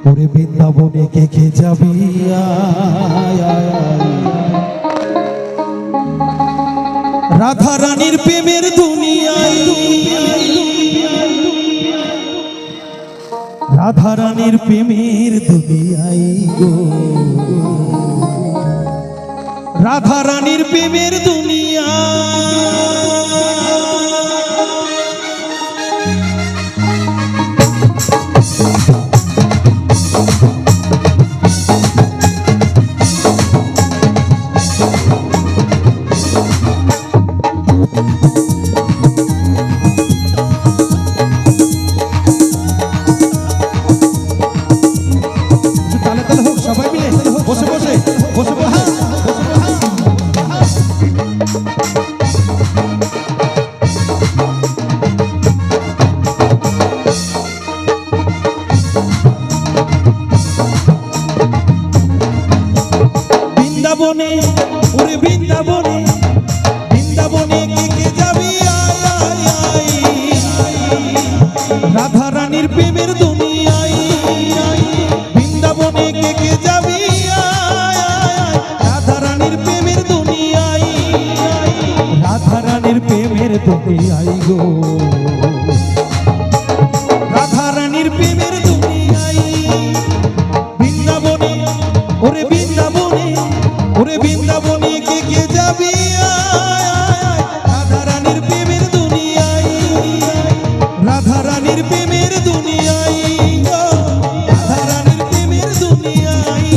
ওরে বৃন্দাবনে কে কে যাবি রাধা রানীর প্রেমের দুনিয়ায়, রাধা রানীর প্রেমের দুনিয়ায় গো, রাধা রানীর প্রেমের দুনিয়া। বৃন্দাবনে ওরে বৃন্দাবনে, বৃন্দাবনে কে কে যাবি রাধা রানীর প্রেমের দুনিয়ায়, বৃন্দাবনে কে কে যাবি রাধা রানীর প্রেমের দুনিয়ায়, রাধা রানীর প্রেমের দুনিয়ায় গো, রাধা রানীর প্রেমের দুনিয়ায়। বৃন্দাবনে ওরে বৃন্দাবনে, ওরে বৃন্দাবনে কে কে যাবি রাধা রানীর প্রেমের দুনিয়ায়, রাধা রানীর প্রেমের দুনিয়ায়, রাধা রানীর প্রেমের দুনিয়ায়।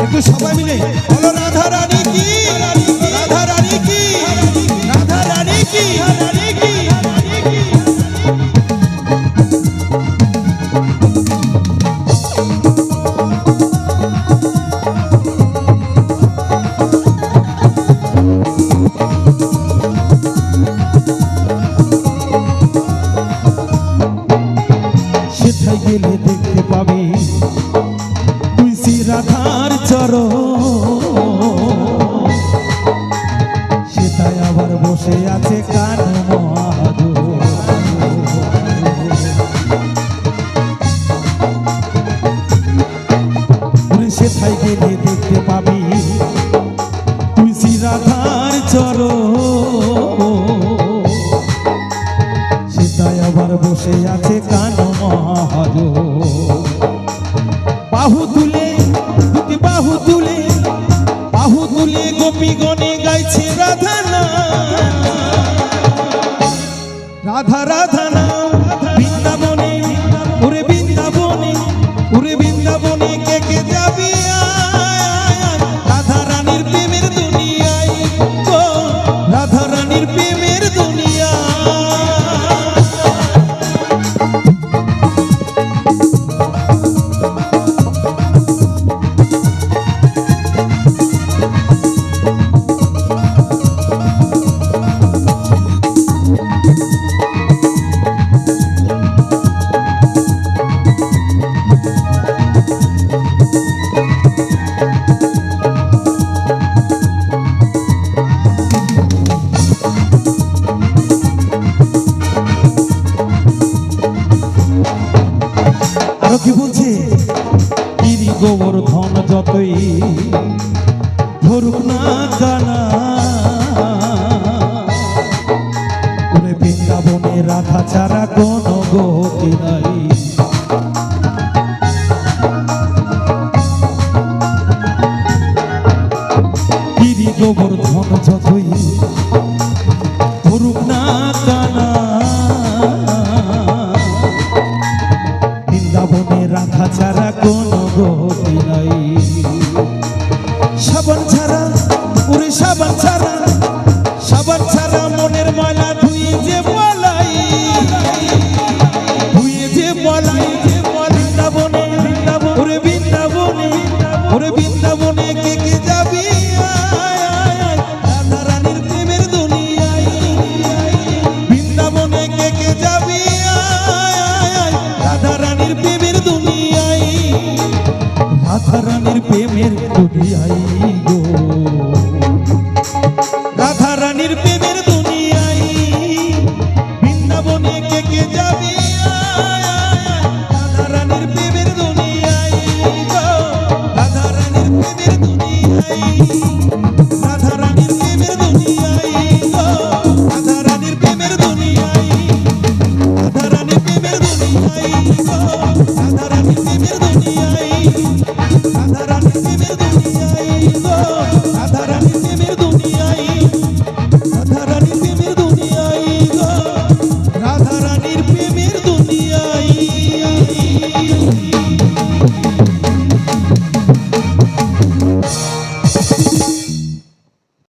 একটু সবাই মিলে বলো রাধা রানী কি, রাধা রানী কি, রাধা রানী কি, রানী কি। সেথায় গেলে দেখতে পাবি তুই শ্রী রাধার চরণ, সেথায় আবার বসে আছে কান মহাজন। সেথায় গেলে দেখতে পাবি তুই শ্রী রাধার চরণ, সেথায় আবার বসে আছে কান মহাজন। বাহু তুলে দুটি বাহু তুলে, বাহু তুলে গোপীগণে গাইছে রাধা নাম, রাধা রাধা নাম। বৃন্দাবনে ওরে বৃন্দাবনে, ওরে বৃন্দাবনে কে কে যাবি রাধা রানীর প্রেমের দুনিয়ায় গো, রাধা রানীর প্রেমের দুনিয়া। আরো কি বলছে, গিরি গোবর্ধন যতই ধরুক না কানা, ওরে বৃন্দাবনে রাধা ছাড়া কোনো গতি নাই। গিরি গোবর্ধন যতই ধরুক না কানা,